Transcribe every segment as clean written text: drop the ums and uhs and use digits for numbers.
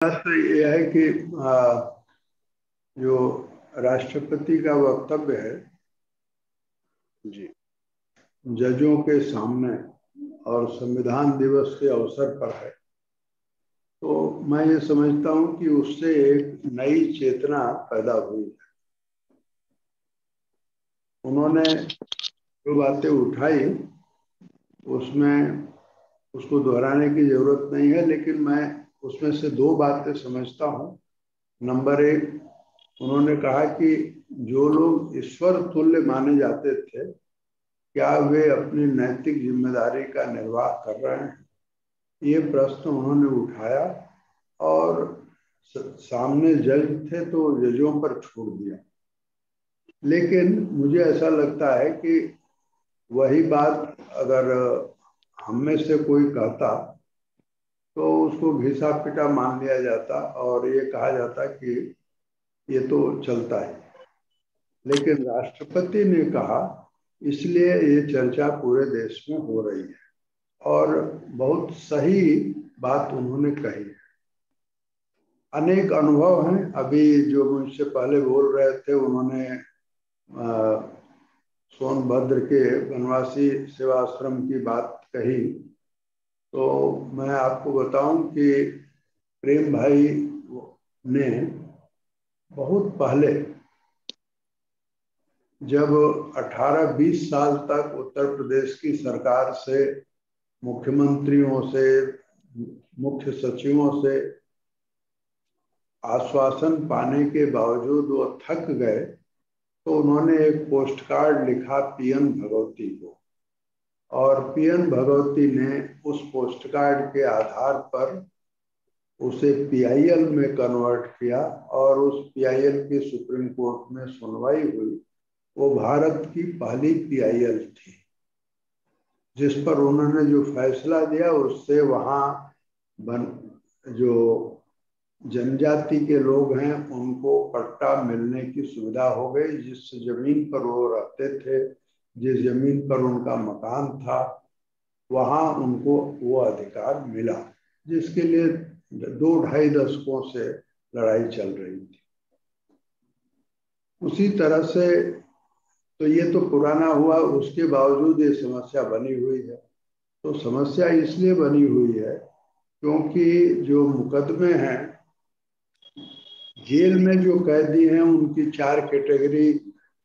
तो ये है कि जो राष्ट्रपति का वक्तव्य है जी जजों के सामने और संविधान दिवस के अवसर पर है, तो मैं ये समझता हूँ कि उससे एक नई चेतना पैदा हुई है। उन्होंने जो बातें उठाई उसमें उसको दोहराने की जरूरत नहीं है, लेकिन मैं उसमें से दो बातें समझता हूँ। नंबर एक, उन्होंने कहा कि जो लोग ईश्वर तुल्य माने जाते थे, क्या वे अपनी नैतिक जिम्मेदारी का निर्वाह कर रहे हैं? ये प्रश्न उन्होंने उठाया और सामने जज थे तो जजों पर छोड़ दिया। लेकिन मुझे ऐसा लगता है कि वही बात अगर हम में से कोई कहता तो उसको घिसा पिटा मान लिया जाता और ये कहा जाता कि ये तो चलता है। लेकिन राष्ट्रपति ने कहा, इसलिए ये चर्चा पूरे देश में हो रही है और बहुत सही बात उन्होंने कही है। अनेक अनुभव हैं। अभी जो मुझसे पहले बोल रहे थे उन्होंने सोनभद्र के वनवासी सेवाश्रम की बात कही, तो मैं आपको बताऊं कि प्रेम भाई ने बहुत पहले, जब 18-20 साल तक उत्तर प्रदेश की सरकार से, मुख्यमंत्रियों से, मुख्य सचिवों से आश्वासन पाने के बावजूद वो थक गए, तो उन्होंने एक पोस्ट कार्ड लिखा पीएन भगवती को, और पीएन भगवती ने उस पोस्ट कार्ड के आधार पर उसे पीआईएल में कन्वर्ट किया और उस पीआईएल की सुप्रीम कोर्ट में सुनवाई हुई। वो भारत की पहली पीआईएल थी जिस पर उन्होंने जो फैसला दिया उससे वहाँ जो जनजाति के लोग हैं उनको पट्टा मिलने की सुविधा हो गई। जिस जमीन पर वो रहते थे, जिस जमीन पर उनका मकान था, वहाँ उनको वो अधिकार मिला, जिसके लिए 2-2.5 दशकों से लड़ाई चल रही थी। उसी तरह से तो ये तो पुराना हुआ, उसके बावजूद ये समस्या बनी हुई है। तो समस्या इसलिए बनी हुई है क्योंकि जो मुकदमे हैं, जेल में जो कैदी हैं उनकी 4 कैटेगरी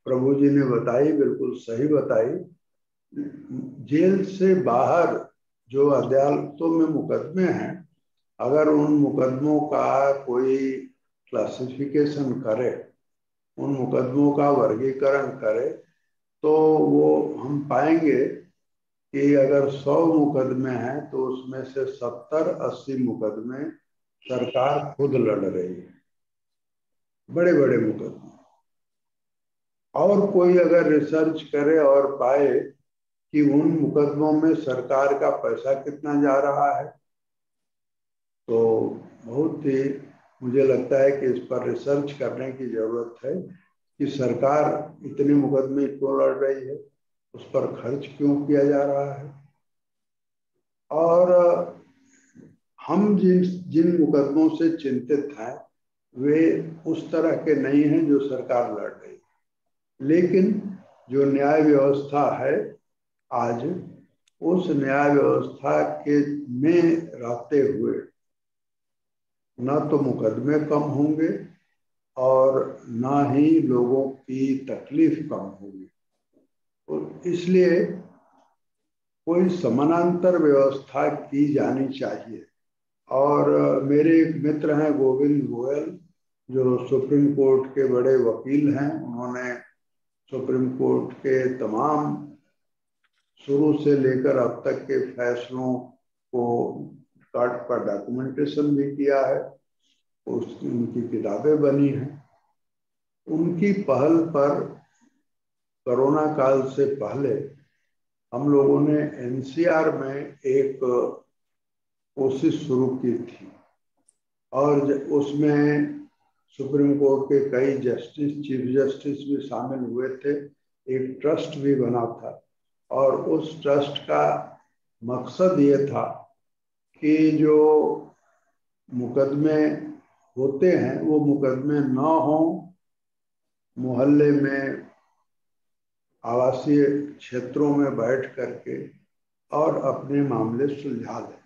प्रभु जी ने बताई, बिल्कुल सही बताई। जेल से बाहर जो अदालतों में मुकदमे हैं, अगर उन मुकदमों का कोई क्लासिफिकेशन करे, उन मुकदमों का वर्गीकरण करे, तो वो हम पाएंगे कि अगर 100 मुकदमे हैं तो उसमें से 70-80 मुकदमे सरकार खुद लड़ रही है, बड़े बड़े मुकदमे। और कोई अगर रिसर्च करे और पाए कि उन मुकदमों में सरकार का पैसा कितना जा रहा है, तो बहुत ही मुझे लगता है कि इस पर रिसर्च करने की जरूरत है कि सरकार इतने मुकदमे क्यों लड़ रही है, उस पर खर्च क्यों किया जा रहा है, और हम जिन जिन मुकदमों से चिंतित हैं वे उस तरह के नहीं हैं जो सरकार लड़ रही है। लेकिन जो न्याय व्यवस्था है आज, उस न्याय व्यवस्था के में रहते हुए न तो मुकदमे कम होंगे और न ही लोगों की तकलीफ कम होगी। और इसलिए कोई समानांतर व्यवस्था की जानी चाहिए। और मेरे एक मित्र हैं गोविंद गोयल, जो सुप्रीम कोर्ट के बड़े वकील हैं। उन्होंने सुप्रीम कोर्ट के तमाम शुरू से लेकर अब तक के फैसलों को का डॉक्यूमेंटेशन भी किया है, उनकी किताबें बनी हैं। उनकी पहल पर कोरोना काल से पहले हम लोगों ने एनसीआर में एक कोशिश शुरू की थी और उसमें सुप्रीम कोर्ट के कई जस्टिस, चीफ जस्टिस भी शामिल हुए थे। एक ट्रस्ट भी बना था और उस ट्रस्ट का मकसद ये था कि जो मुकदमे होते हैं वो मुकदमे न हो, मोहल्ले में आवासीय क्षेत्रों में बैठ करके और अपने मामले सुलझा लें।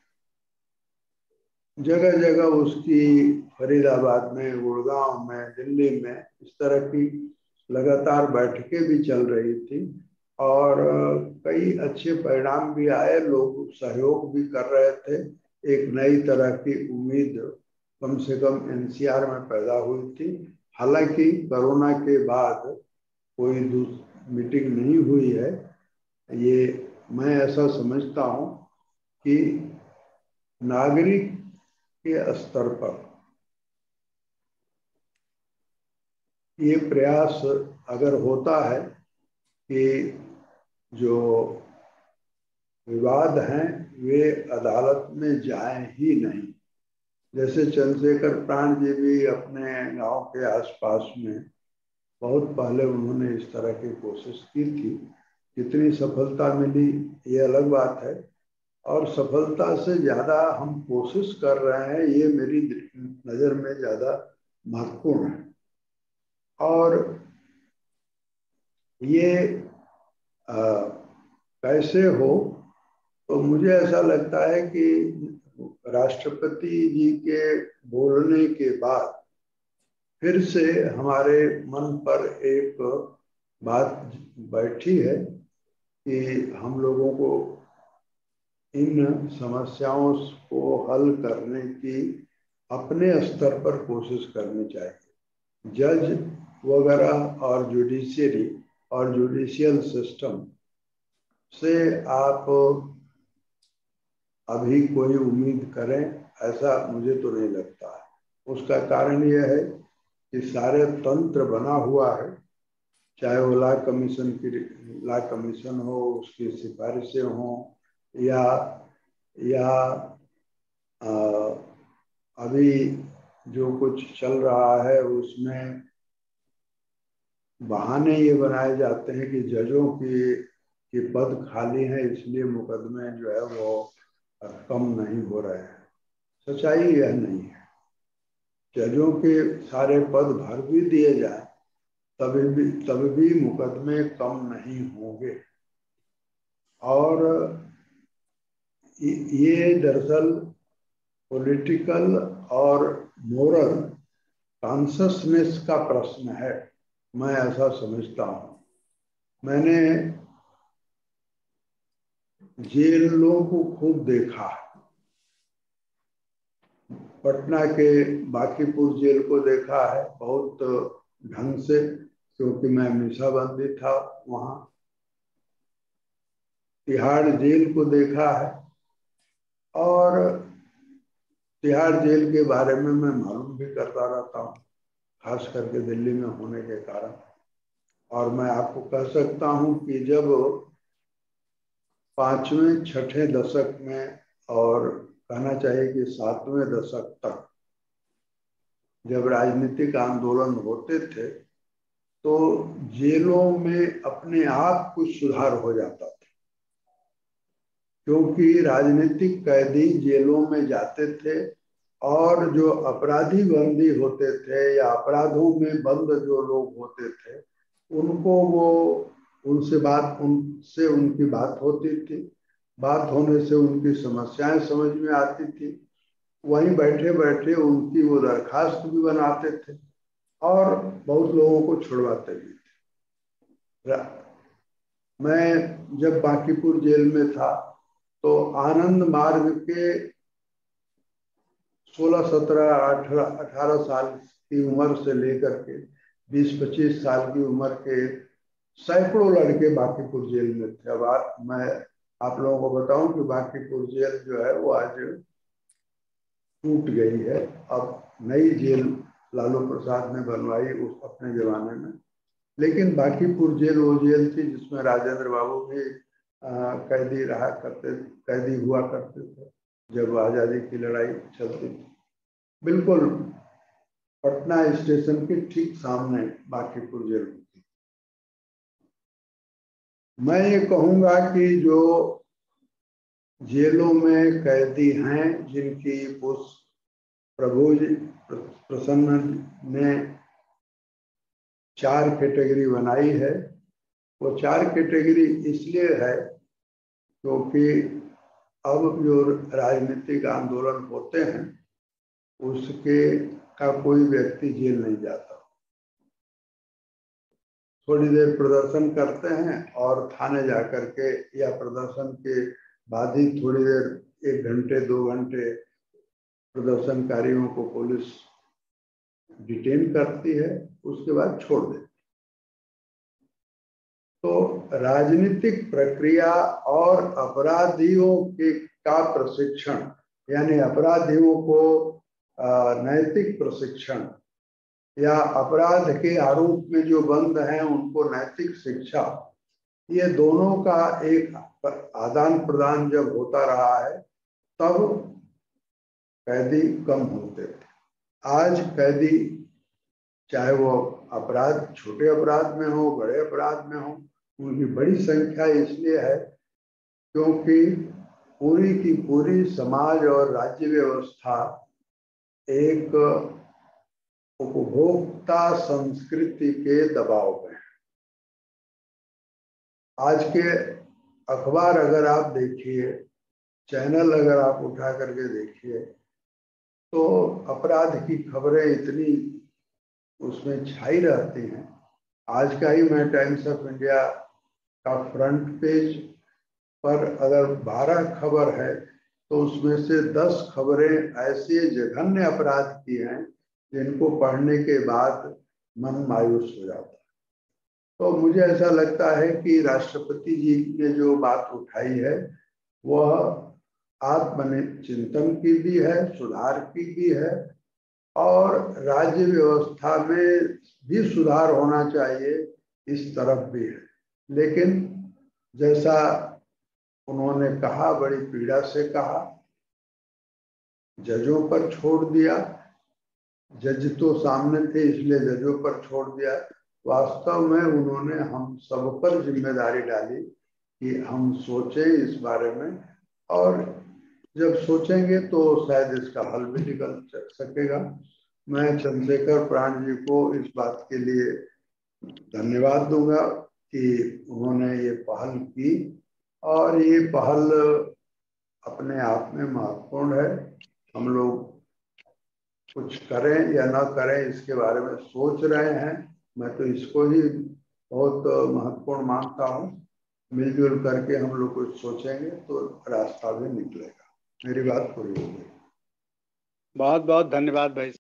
जगह जगह उसकी फरीदाबाद में, गुड़गांव में, दिल्ली में इस तरह की लगातार बैठकें भी चल रही थी और कई अच्छे परिणाम भी आए, लोग सहयोग भी कर रहे थे। एक नई तरह की उम्मीद कम से कम एनसीआर में पैदा हुई थी। हालांकि कोरोना के बाद कोई मीटिंग नहीं हुई है। ये मैं ऐसा समझता हूँ कि नागरिक के स्तर पर ये प्रयास अगर होता है कि जो विवाद हैं वे अदालत में जाएं ही नहीं। जैसे चंद्रशेखर प्राण जी भी अपने गांव के आसपास में बहुत पहले उन्होंने इस तरह की कोशिश की थी। कितनी सफलता मिली ये अलग बात है, और सफलता से ज्यादा हम कोशिश कर रहे हैं ये मेरी नज़र में ज्यादा महत्वपूर्ण है। और ये कैसे हो, तो मुझे ऐसा लगता है कि राष्ट्रपति जी के बोलने के बाद फिर से हमारे मन पर एक बात बैठी है कि हम लोगों को इन समस्याओं को हल करने की अपने स्तर पर कोशिश करनी चाहिए। जज वगैरह और जुडिशियरी और जुडिशियल सिस्टम से आप अभी कोई उम्मीद करें ऐसा मुझे तो नहीं लगता है। उसका कारण यह है कि सारे तंत्र बना हुआ है, चाहे वो लॉ कमीशन हो, उसकी सिफारिशें हों, या अभी जो कुछ चल रहा है उसमें बहाने ये बनाए जाते हैं कि जजों के पद खाली हैं इसलिए मुकदमे जो है वो कम नहीं हो रहे हैं। सच्चाई यह नहीं है। जजों के सारे पद भर भी दिए जाए तब भी मुकदमे कम नहीं होंगे। और ये दरअसल पॉलिटिकल और मोरल कॉन्शसनेस का प्रश्न है, मैं ऐसा समझता हूँ। मैंने जेलों को खूब देखा, पटना के बांकीपुर जेल को देखा है बहुत ढंग से, क्योंकि मैं मीसाबंदी था वहाँ। तिहाड़ जेल को देखा है, और तिहाड़ जेल के बारे में मैं मालूम भी करता रहता हूँ, खास करके दिल्ली में होने के कारण। और मैं आपको कह सकता हूँ कि जब 5वें 6ठे दशक में, और कहना चाहिए कि 7वें दशक तक जब राजनीतिक आंदोलन होते थे तो जेलों में अपने आप कुछ सुधार हो जाता था, क्योंकि राजनीतिक कैदी जेलों में जाते थे और जो अपराधी बंदी होते थे या अपराधों में बंद जो लोग होते थे उनको उनसे उनकी बात होती थी। बात होने से उनकी समस्याएं समझ में आती थी। वहीं बैठे बैठे उनकी वो दरखास्त भी बनाते थे और बहुत लोगों को छुड़वाते भी थे। मैं जब बांकीपुर जेल में था तो आनंद मार्ग के 16, 17, 18 साल की उम्र से लेकर के 20-25 साल की उम्र के सैकड़ों लड़के बांकीपुर जेल में थे। अब मैं आप लोगों को बताऊं कि बांकीपुर जेल जो है वो आज टूट गई है। अब नई जेल लालू प्रसाद ने बनवाई उस अपने जमाने में, लेकिन बांकीपुर जेल वो जेल थी जिसमें राजेंद्र बाबू भी कैदी हुआ करते थे जब आज़ादी की लड़ाई चलती थी। बिल्कुल पटना स्टेशन के ठीक सामने बांकीपुर जेल थी। मैं ये कहूँगा कि जो जेलों में कैदी हैं जिनकी प्रभु जी प्रसन्न ने 4 कैटेगरी बनाई है। वो 4 कैटेगरी इसलिए है क्योंकि अब जो राजनीतिक आंदोलन होते हैं उसके का कोई व्यक्ति जेल नहीं जाता। थोड़ी देर प्रदर्शन करते हैं और थाने जाकर के, या प्रदर्शन के बाद ही थोड़ी देर 1 घंटे 2 घंटे प्रदर्शनकारियों को पुलिस डिटेन करती है, उसके बाद छोड़ देती है। तो राजनीतिक प्रक्रिया और अपराधियों के का प्रशिक्षण, यानी अपराधियों को नैतिक प्रशिक्षण या अपराध के आरोप में जो बंद हैं उनको नैतिक शिक्षा, ये दोनों का एक आदान प्रदान जब होता रहा है तब कैदी कम होते थे। आज कैदी चाहे वो अपराध छोटे अपराध में हो, बड़े अपराध में हो, उनकी बड़ी संख्या इसलिए है क्योंकि पूरी की पूरी समाज और राज्य व्यवस्था एक उपभोक्ता संस्कृति के दबाव में है। आज के अखबार अगर आप देखिए, चैनल अगर आप उठा करके देखिए, तो अपराध की खबरें इतनी उसमें छाई रहती हैं। आज का ही मैं टाइम्स ऑफ इंडिया का फ्रंट पेज पर अगर 12 खबर है तो उसमें से 10 खबरें ऐसे जघन्य अपराध की हैं जिनको पढ़ने के बाद मन मायूस हो जाता है। तो मुझे ऐसा लगता है कि राष्ट्रपति जी ने जो बात उठाई है वह आत्मचिंतन की भी है, सुधार की भी है, और राज्य व्यवस्था में भी सुधार होना चाहिए इस तरफ भी है। लेकिन जैसा उन्होंने कहा, बड़ी पीड़ा से कहा, जजों पर छोड़ दिया। जज तो सामने थे इसलिए जजों पर छोड़ दिया। वास्तव में उन्होंने हम सब पर जिम्मेदारी डाली कि हम सोचें इस बारे में, और जब सोचेंगे तो शायद इसका हल भी निकल सकेगा। मैं चंद्रशेखर प्राण जी को इस बात के लिए धन्यवाद दूंगा कि उन्होंने ये पहल की, और ये पहल अपने आप में महत्वपूर्ण है। हम लोग कुछ करें या ना करें इसके बारे में सोच रहे हैं, मैं तो इसको ही बहुत महत्वपूर्ण मानता हूँ। मिलजुल करके हम लोग कुछ सोचेंगे तो रास्ता भी निकलेगा। मेरी बात पूरी हो गई। बहुत बहुत धन्यवाद भाई।